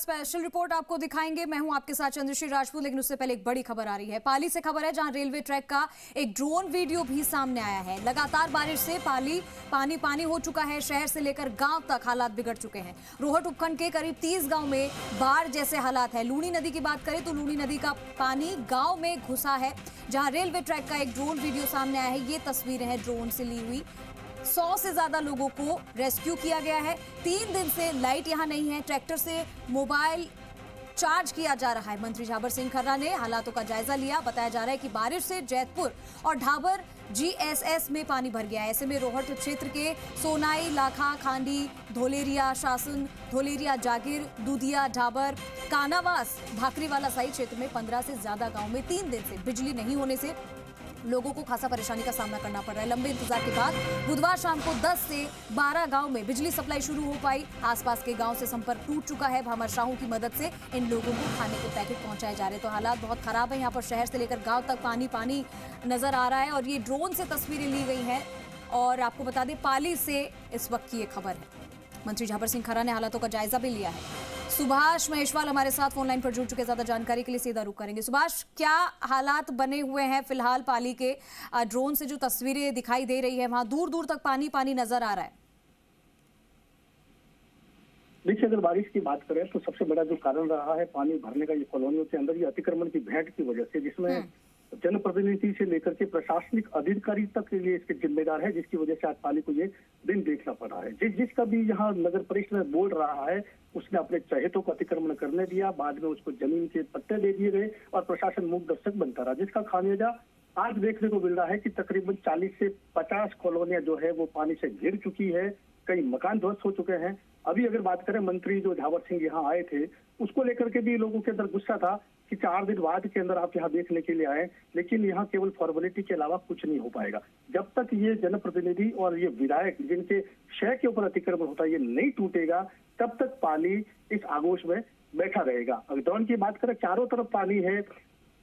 Special report आपको दिखाएंगे। मैं हूं आपके साथ चंद्रश्री राजपूत, लेकिन उससे पहले एक बड़ी खबर आ रही है। पाली से खबर है, जहां रेलवे ट्रैक का एक ड्रोन वीडियो भी सामने आया है। लगातार बारिश से पानी पानी हो चुका है। शहर से लेकर गांव तक हालात बिगड़ चुके हैं। रोहट उपखंड के करीब 30 गांव में बाढ़ जैसे हालात है। लूनी नदी की बात करें तो लूनी नदी का पानी गांव में घुसा है। जहां रेलवे ट्रैक का एक ड्रोन वीडियो सामने आया है। ये तस्वीरें हैं ड्रोन से ली हुई। 100 से ज्यादा लोगों को रेस्क्यू किया गया है। 3 दिन से लाइट यहां नहीं है। ट्रैक्टर से मोबाइल चार्ज किया जा रहा है। मंत्री झाबर सिंह खर्रा ने हालातों का जायजा लिया। बताया जा रहा है कि बारिश से जैतपुर और ढाबर GSS में पानी भर गया है। ऐसे में रोहट क्षेत्र के सोनाई, लाखा, खांडी, धोलेरिया शासन, धोलेरिया जागीर, दूधिया, ढाबर, कानावास, भाकरीवाला सहित क्षेत्र में 15 से ज्यादा गांव में 3 दिन से बिजली नहीं होने से लोगों को खासा परेशानी का सामना करना पड़ रहा है। लंबे इंतजार के बाद बुधवार शाम को 10 से 12 गांव में बिजली सप्लाई शुरू हो पाई। आसपास के गांव से संपर्क टूट चुका है। भामाशाहों की मदद से इन लोगों को खाने के पैकेट पहुंचाए जा रहे हैं। तो हालात बहुत खराब है। यहाँ पर शहर से लेकर गांव तक पानी पानी नजर आ रहा है और ये ड्रोन से तस्वीरें ली गई हैं। और आपको बता दें, पाली से इस वक्त की ये खबर है। मंत्री झाबर सिंह खर्रा ने हालातों का जायजा भी लिया है। सुभाष महेशवाल हमारे साथ फोन लाइन पर जुड़ चुके, ज्यादा जानकारी के लिए सीधा रुख करेंगे। सुभाष, क्या हालात बने हुए हैं फिलहाल पाली के? ड्रोन से जो तस्वीरें दिखाई दे रही है, वहां दूर दूर तक पानी पानी नजर आ रहा है। देखिए, अगर बारिश की बात करें तो सबसे बड़ा जो कारण रहा है पानी भरने का, ये कॉलोनियों के अंदर ये अतिक्रमण की भेंट की वजह से, जिसमें जनप्रतिनिधि से लेकर के प्रशासनिक अधिकारी तक के लिए इसके जिम्मेदार है, जिसकी वजह से आज पाली को ये दिन देखना पड़ रहा है। जिसका भी यहाँ नगर परिषद में बोल रहा है, उसने अपने चहेतों को अतिक्रमण करने दिया। बाद में उसको जमीन के पट्टे दे दिए गए और प्रशासन मूक दर्शक बनता रहा, जिसका खामियाजा आज देखने को मिल रहा है कि तकरीबन 40 से 50 कॉलोनियां जो है वो पानी से घिर चुकी है। कई मकान ध्वस्त हो चुके हैं। अभी अगर बात करें, मंत्री जो झावर सिंह यहाँ आए थे, उसको लेकर के भी लोगों के अंदर गुस्सा था कि 4 दिन बाद के अंदर आप यहाँ देखने के लिए आए, लेकिन यहाँ केवल फॉर्मेलिटी के अलावा कुछ नहीं हो पाएगा। जब तक ये जनप्रतिनिधि और ये विधायक जिनके शय के ऊपर अतिक्रमण होता है ये नहीं टूटेगा, तब तक पानी इस आगोश में बैठा रहेगा। अगर ड्रोन की बात करें, चारों तरफ पानी है।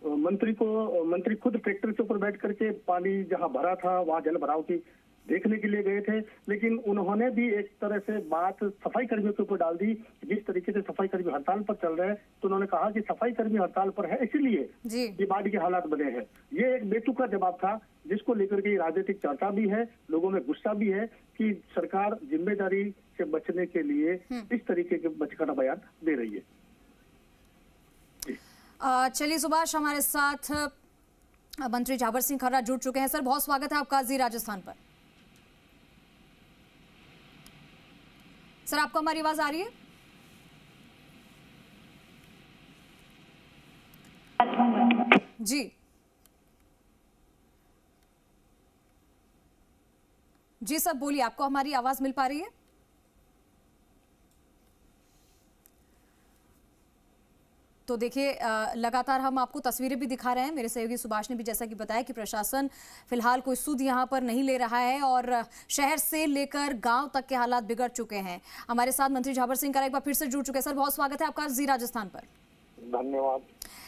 मंत्री खुद ट्रैक्टर के ऊपर बैठ करके पानी जहाँ भरा था वहां जल भराव की देखने के लिए गए थे, लेकिन उन्होंने भी एक तरह से बात सफाई कर्मियों के ऊपर डाल दी। जिस तरीके से सफाई कर्मी हड़ताल पर चल रहे हैं, तो उन्होंने कहा कि सफाई कर्मी हड़ताल पर है इसलिए ये बाढ़ के हालात बने हैं। ये एक बेतुका जवाब था, जिसको लेकर के राजनीतिक चर्चा भी है, लोगों में गुस्सा भी है कि सरकार जिम्मेदारी से बचने के लिए इस तरीके के बचकाना बयान दे रही है। चलिए सुभाष, हमारे साथ मंत्री झाबर सिंह खर्रा जुड़ चुके हैं। सर, बहुत स्वागत है आपका जी राजस्थान पर। सर, आपको हमारी आवाज आ रही है? जी जी सर, बोलिए, आपको हमारी आवाज मिल पा रही है? तो देखिए, लगातार हम आपको तस्वीरें भी दिखा रहे हैं। मेरे सहयोगी सुभाष ने भी जैसा कि बताया कि प्रशासन फिलहाल कोई सुध यहां पर नहीं ले रहा है और शहर से लेकर गांव तक के हालात बिगड़ चुके हैं। हमारे साथ मंत्री झाबर सिंह खर्रा एक बार फिर से जुड़ चुके हैं। सर, बहुत स्वागत है आपका जी राजस्थान पर। धन्यवाद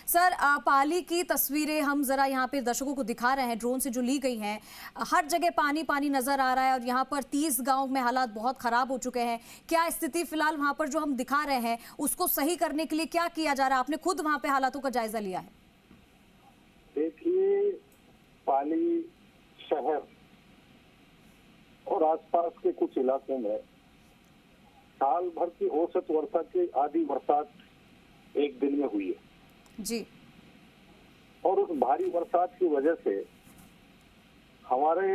सर। पाली की तस्वीरें हम जरा यहाँ पे दर्शकों को दिखा रहे हैं, ड्रोन से जो ली गई हैं। हर जगह पानी पानी नजर आ रहा है और यहाँ पर 30 गांव में हालात बहुत खराब हो चुके हैं। क्या स्थिति फिलहाल वहाँ पर जो हम दिखा रहे हैं उसको सही करने के लिए क्या किया जा रहा है? आपने खुद वहाँ पे हालातों का जायजा लिया है। देखिए, पाली शहर और आसपास के कुछ इलाकों में साल भर की औसत वर्षा की आधी बरसात एक दिन में हुई है जी। और उस भारी बरसात की वजह से हमारे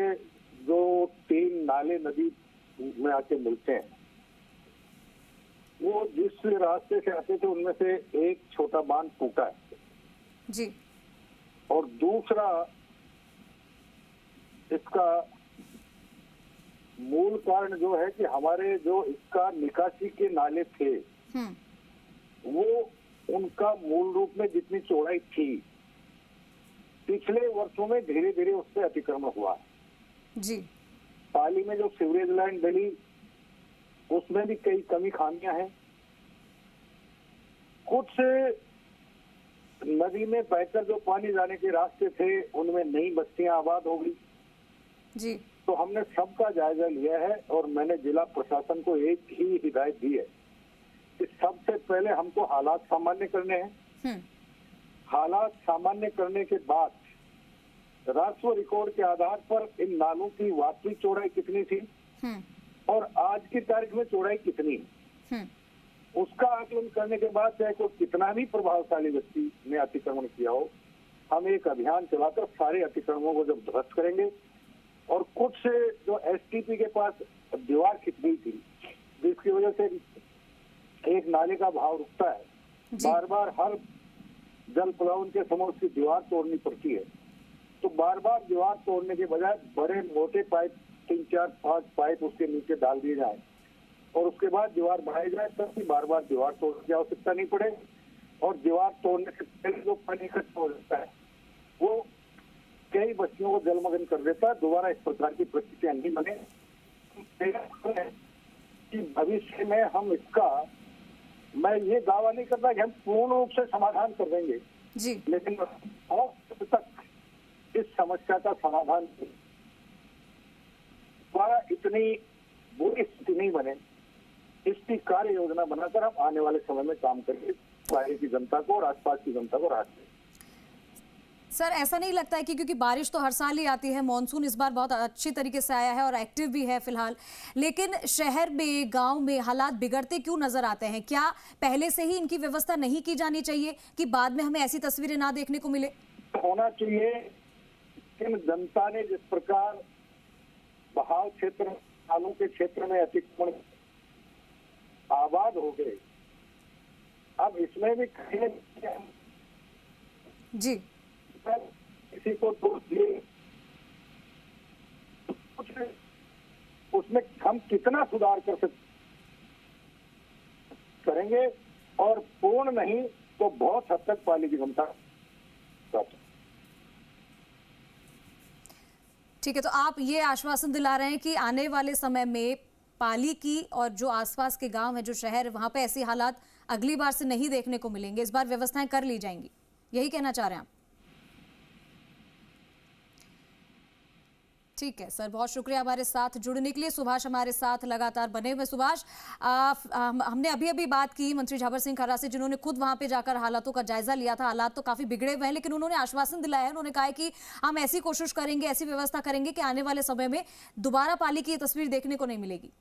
जो 3 नाले नदी में आके मिलते हैं, वो जिस रास्ते से आते थे उनमें से एक छोटा बांध टूटा है जी। और दूसरा, इसका मूल कारण जो है कि हमारे जो इसका निकासी के नाले थे वो उनका मूल रूप में जितनी चौड़ाई थी, पिछले वर्षों में धीरे धीरे उससे अतिक्रमण हुआ जी। पाली में जो सीवरेज लाइन डली उसमें भी कई कमी खामियां हैं। कुछ नदी में बहकर जो पानी जाने के रास्ते थे उनमें नई बस्तियां आबाद हो गई जी। तो हमने सबका जायजा लिया है और मैंने जिला प्रशासन को एक ही हिदायत दी है कि सबसे पहले हमको हालात सामान्य करने हैं। हालात सामान्य करने के बाद राजस्व रिकॉर्ड के आधार पर इन नालों की वास्तविक चौड़ाई कितनी थी और आज की तारीख में चौड़ाई कितनी है, उसका आकलन करने के बाद चाहे कोई कितना भी प्रभावशाली व्यक्ति ने अतिक्रमण किया हो, हम एक अभियान चलाकर सारे अतिक्रमणों को जब ध्वस्त करेंगे और कुछ जो एसटीपी के पास दीवार खिंच गई थी जिसकी वजह से एक नाले का भाव रुकता है, बार बार हर जल प्लावन के समय उसकी दीवार तोड़नी पड़ती है, तो बार बार दीवार तोड़ने के बजाय बड़े मोटे पाइप 3, 4, 5 पाइप उसके नीचे डाल दिए जाए और उसके बाद दीवार बढ़ाई जाए, तब बार बार दीवार तोड़ने की आवश्यकता नहीं पड़े। और दीवार तोड़ने से पहले जो पानी इकट्ठा हो जाता है वो कई बस्तियों को जलमग्न कर देता है। दोबारा इस प्रकार की परिस्थितियां नहीं बने कि भविष्य में हम इसका, मैं ये दावा नहीं करता कि हम पूर्ण रूप से समाधान कर देंगे जी, लेकिन अब तक इस समस्या का समाधान द्वारा इतनी बुरी स्थिति नहीं बने, इसकी कार्य योजना बनाकर हम आने वाले समय में काम करके शहर की जनता को और आसपास की जनता को राहत दें। सर ऐसा नहीं लगता है कि क्योंकि बारिश तो हर साल ही आती है, मॉनसून इस बार बहुत अच्छी तरीके से आया है और एक्टिव भी है फिलहाल, लेकिन शहर में गांव में हालात बिगड़ते क्यों नजर आते हैं? क्या पहले से ही इनकी व्यवस्था नहीं की जानी चाहिए कि बाद में हमें ऐसी तस्वीरें ना देखने को मिले? होना चाहिए, लेकिन जनता ने जिस प्रकार बहाव क्षेत्र, नालों के क्षेत्र में अतिक्रमण आबाद हो गए, अब इसमें भी कहीं जी किसी को दोष दिए, उसमें हम कितना सुधार कर सकते करेंगे और पूर्ण नहीं तो बहुत हद तक पानी की क्षमता। ठीक है, तो आप ये आश्वासन दिला रहे हैं कि आने वाले समय में पाली की और जो आसपास के गांव है, जो शहर, वहां पे ऐसी हालात अगली बार से नहीं देखने को मिलेंगे, इस बार व्यवस्थाएं कर ली जाएंगी, यही कहना चाह रहे हैं आप? ठीक है सर, बहुत शुक्रिया हमारे साथ जुड़ने के लिए। सुभाष हमारे साथ लगातार बने हुए। सुभाष, हमने अभी अभी बात की मंत्री झाबर सिंह खर्रा से, जिन्होंने खुद वहां पे जाकर हालातों का जायजा लिया था। हालात तो काफी बिगड़े हुए हैं, लेकिन उन्होंने आश्वासन दिलाया है, उन्होंने कहा है कि हम ऐसी कोशिश करेंगे, ऐसी व्यवस्था करेंगे कि आने वाले समय में दोबारा पाली की तस्वीर देखने को नहीं मिलेगी।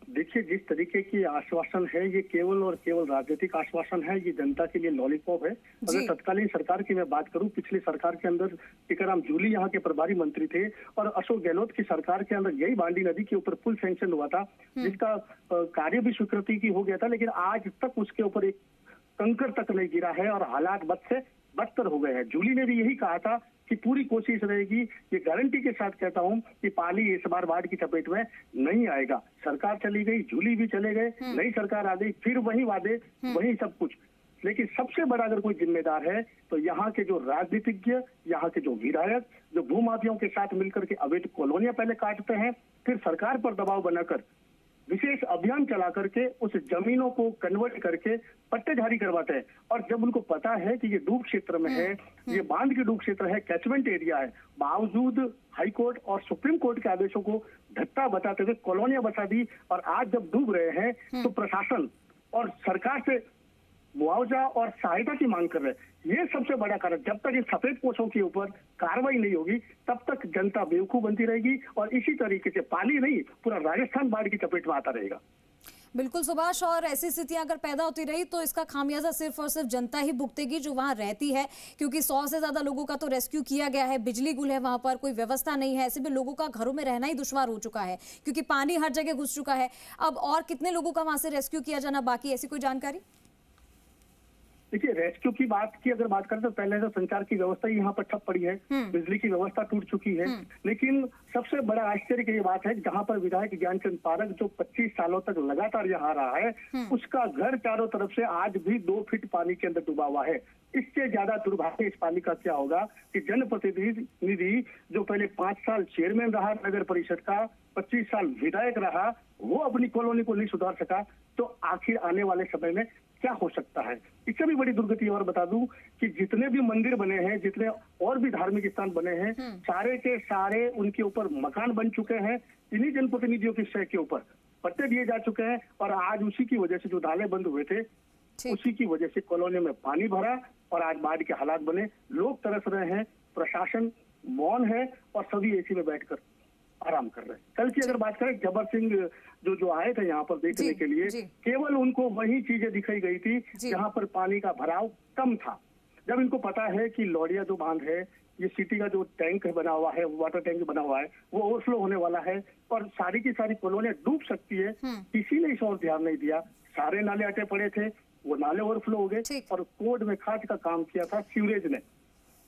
देखिए, जिस तरीके की आश्वासन है ये केवल और केवल राजनीतिक आश्वासन है, ये जनता के लिए लॉलीपॉप है। अगर तत्कालीन सरकार की मैं बात करूं, पिछली सरकार के अंदर टीकाराम जूली यहाँ के प्रभारी मंत्री थे और अशोक गहलोत की सरकार के अंदर यही बांडी नदी के ऊपर पुल सैंक्शन हुआ था, जिसका कार्य भी स्वीकृति की हो गया था, लेकिन आज तक उसके ऊपर एक कंकर तक नहीं गिरा है और हालात बद से बदतर हो गए हैं। जूली ने भी यही कहा था कि पूरी कोशिश रहेगी, ये गारंटी के साथ कहता हूं कि पाली इस बार बाढ़ की चपेट में नहीं आएगा। सरकार चली गई, जूली भी चले गए, नई सरकार आ गई, फिर वही वादे, वही सब कुछ। लेकिन सबसे बड़ा अगर कोई जिम्मेदार है तो यहाँ के जो राजनीतिज्ञ, यहाँ के जो विधायक, जो भूमाफियाओं के साथ मिलकर के अवैध कॉलोनियां पहले काटते हैं, फिर सरकार पर दबाव बनाकर विशेष अभियान चला करके उस जमीनों को कन्वर्ट करके पट्टे जारी करवाते हैं। और जब उनको पता है कि ये डूब क्षेत्र में है, ये बांध के डूब क्षेत्र है, कैचमेंट एरिया है, बावजूद हाईकोर्ट और सुप्रीम कोर्ट के आदेशों को धत्ता बताते हुए कॉलोनियां बसा दी। और आज जब डूब रहे हैं तो प्रशासन और सरकार से मुआवजा और सहायता की मांग कर रहे हैं। ये सबसे बड़ा कारण, जब तक इन सफेद पोशों के ऊपर कार्रवाई नहीं होगी तब तक जनता बेवकूफ बनती रहेगी और इसी तरीके से पाली नहीं पूरा राजस्थान बाढ़ की चपेट में आता रहेगा। बिल्कुल सुभाष, और ऐसी स्थितियां अगर पैदा होती रही तो इसका खामियाजा सिर्फ और सिर्फ जनता ही भुगतेगी जो वहां रहती है, क्योंकि 100 से ज्यादा लोगों का तो रेस्क्यू किया गया है, बिजली गुल है वहां पर, कोई व्यवस्था नहीं है, ऐसे में लोगों का घरों में रहना ही दुश्वार हो चुका है क्योंकि पानी हर जगह घुस चुका है। अब और कितने लोगों का वहां से रेस्क्यू किया जाना बाकी, ऐसी कोई जानकारी? देखिए, रेस्क्यू की बात की अगर बात करें तो पहले तो संचार की व्यवस्था ही यहाँ पर ठप पड़ी है, बिजली की व्यवस्था टूट चुकी है। लेकिन सबसे बड़ा आश्चर्य की ये बात है, जहाँ पर विधायक ज्ञानचंद पारक जो 25 सालों तक लगातार यहाँ रहा है, उसका घर चारों तरफ से आज भी 2 फीट पानी के अंदर डूबा हुआ है। इससे ज्यादा दुर्भाग्य इस पाली का क्या होगा कि जनप्रतिनिधि जो पहले 5 साल चेयरमैन रहा नगर परिषद का, 25 साल विधायक रहा, वो अपनी कॉलोनी को नहीं सुधार सका, तो आखिर आने वाले समय में क्या हो सकता है। इससे भी बड़ी दुर्गति और बता दूं कि जितने भी मंदिर बने हैं, जितने और भी धार्मिक स्थान बने हैं, सारे के सारे उनके ऊपर मकान बन चुके हैं इन्हीं जनप्रतिनिधियों के शय के ऊपर। पट्टे दिए जा चुके हैं और आज उसी की वजह से जो नाले बंद हुए थे उसी की वजह से कॉलोनी में पानी भरा और आज बाढ़ के हालात बने। लोग तरस रहे हैं, प्रशासन मौन है और सभी एसी में बैठकर आराम कर रहे हैं। कल की अगर बात करें, जबर सिंह जो आए थे यहाँ पर देखने के लिए, केवल उनको वही चीजें दिखाई गई थी जहाँ पर पानी का भराव कम था। जब इनको पता है कि लौड़िया जो बांध है, ये सिटी का जो टैंक बना हुआ है, वाटर टैंक बना हुआ है, वो ओवरफ्लो होने वाला है और सारी की सारी कॉलोनियां डूब सकती है, किसी ने इस ओर ध्यान नहीं दिया। सारे नाले अटे पड़े थे, वो नाले ओवरफ्लो हो गए और कोर्ट में खाद का काम किया था सीवरेज ने।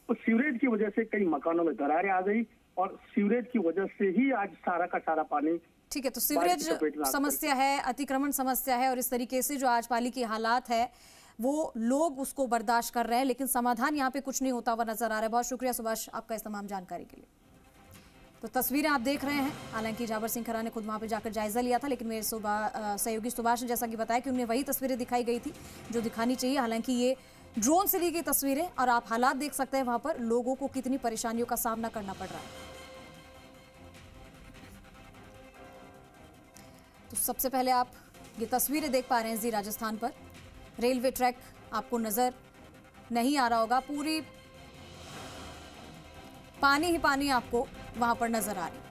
उस सीवरेज की वजह से कई मकानों में दरारें आ गई और सीवरेज की वजह से ही आज सारा का सारा पानी। ठीक है, तो सीवरेज समस्या है, अतिक्रमण समस्या है और इस तरीके से जो आज पाली की हालात है वो लोग उसको बर्दाश्त कर रहे हैं, लेकिन समाधान यहाँ पे कुछ नहीं होता हुआ नजर आ रहा है। बहुत शुक्रिया सुभाष आपका इस तमाम जानकारी के लिए। तो तस्वीरें आप देख रहे हैं, हालांकि जाबर सिंह खरा ने खुद वहां पे जाकर जायजा लिया था, लेकिन मेरे सहयोगी सुभाष ने जैसा कि बताया कि उन्हें वही तस्वीरें दिखाई गई थी जो दिखानी चाहिए। हालांकि ये ड्रोन से ली गई तस्वीरें और आप हालात देख सकते हैं वहां पर लोगों को कितनी परेशानियों का सामना करना पड़ रहा है। तो सबसे पहले आप ये तस्वीरें देख पा रहे हैं जी राजस्थान पर। रेलवे ट्रैक आपको नजर नहीं आ रहा होगा, पूरी पानी ही पानी आपको वहां पर नजर आ रही है।